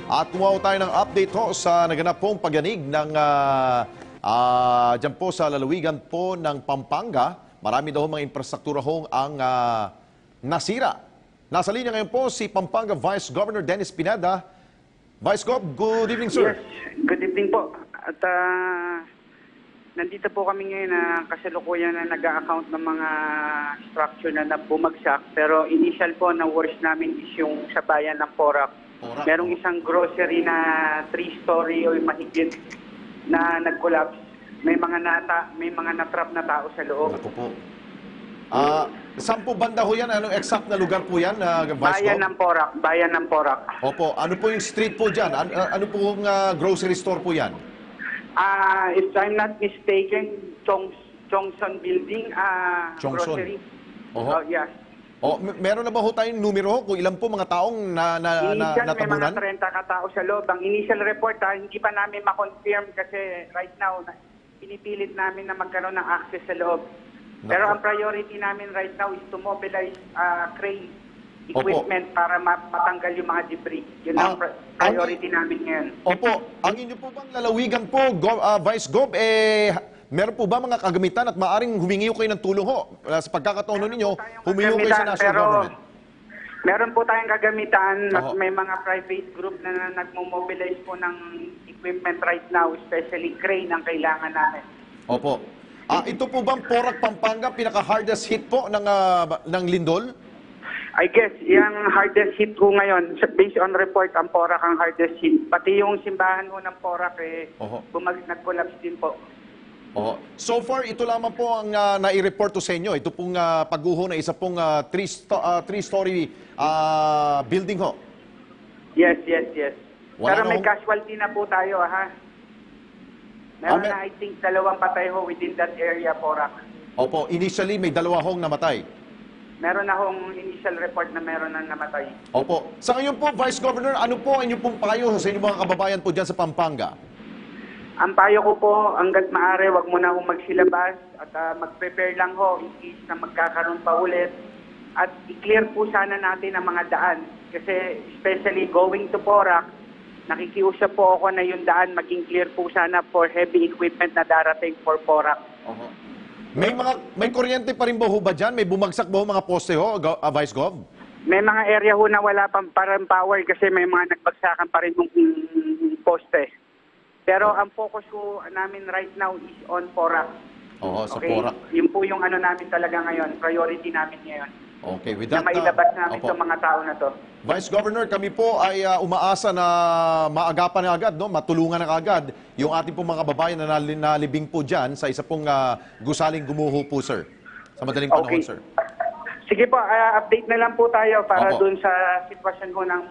At tumaw tayo ng update ho sa naganap pong pagyanig ng dyan po sa lalawigan po ng Pampanga. Marami daw mga infrastruktura hong ang nasira. Nasa linya ngayon po si Pampanga Vice Governor Dennis Pineda. Vice Gov, good evening, sir. Yes, good evening po. At nandito po kami ngayon na kasalukuyan na nag-a-account ng mga structure na bumagsak. Pero initial po na worst namin is yung sa bayan ng Porac. Merong isang grocery na 3-story o mahigit na nag-collapse. May mga natrap na tao sa loob. Ako po. Saan po banda ho yan? Anong exact na lugar po yan, Vice Bayan Gov? ng Porac. Bayan ng Porac. Opo. Ano po yung street po dyan? Ano po yung grocery store po yan? If I'm not mistaken, Chongson Building, Chongson. grocery. Oho. Yes. Meron na ba ho tayong numero kung ilan po mga taong Initial, natabunan? may mga 30 katao sa loob. Ang initial report, hindi pa namin ma-confirm kasi right now, pinipilit namin na magkaroon ng access sa loob. Pero ang priority namin right now is to mobilize crane equipment para matanggal yung mga debris. Yun ang priority namin ngayon. Opo. Ang inyo po bang lalawigan po, Vice Gov, meron po ba mga kagamitan at maaring humingi kayo ng tulong ho? Sa pagkakataon ninyo, humingi kayo sa national government. Meron po tayong kagamitan. May mga private group na nagmo-mobilize po ng equipment right now, especially crane ang kailangan namin. Opo. Ito po bang Porac, Pampanga, pinaka-hardest hit po ng lindol? I guess, yung hardest hit ko ngayon, based on report, ang Porac ang hardest hit. Pati yung simbahan ko ng Porac, nag-collapse din po. So far, ito lamang po ang nai-report to sa inyo. Ito pong pagguho na isa pong 3-story building ho. Yes. Pero may hong casualty na po tayo, ha? Meron na, I think, 2 patay ho within that area, Porac. Opo, initially may 2 hong namatay. Meron na hong initial report na meron na namatay. Opo. Sa ngayon po, Vice Governor, ano po ang inyong pong payo sa inyong mga kababayan po dyan sa Pampanga? Ang payo ko po, hanggat maaari, wag mo na akong magsilabas at mag-prepare lang ho in case na magkakaroon pa ulit. At i-clear po sana natin ang mga daan. Kasi especially going to Porac, nakikiusap po ako na yung daan maging clear po sana for heavy equipment na darating for Porac. May kuryente pa rin ba ho ba dyan? May bumagsak ba ho mga poste ho, Vice Gov? May mga area ho na wala pang parang power kasi may mga nagbagsakan pa rin ng poste. Pero ang focus ko namin right now is on Porac. Sa Porac. Yun po yung ano namin talaga ngayon, priority namin ngayon. Okay, with that, na mailabas namin sa mga tao na to. Vice Governor, kami po ay umaasa na maagapan na agad, no? Matulungan na agad yung ating pong mga kababayan na nalibing po dyan sa isa pong gusaling gumuho po, sir. Sa madaling panahon, sir. Sige po, update na lang po tayo para dun sa sitwasyon po ng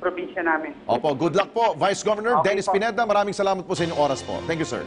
probinsya namin. Opo, good luck po, Vice Governor Dennis Pineda. Maraming salamat po sa inyong oras po. Thank you, sir.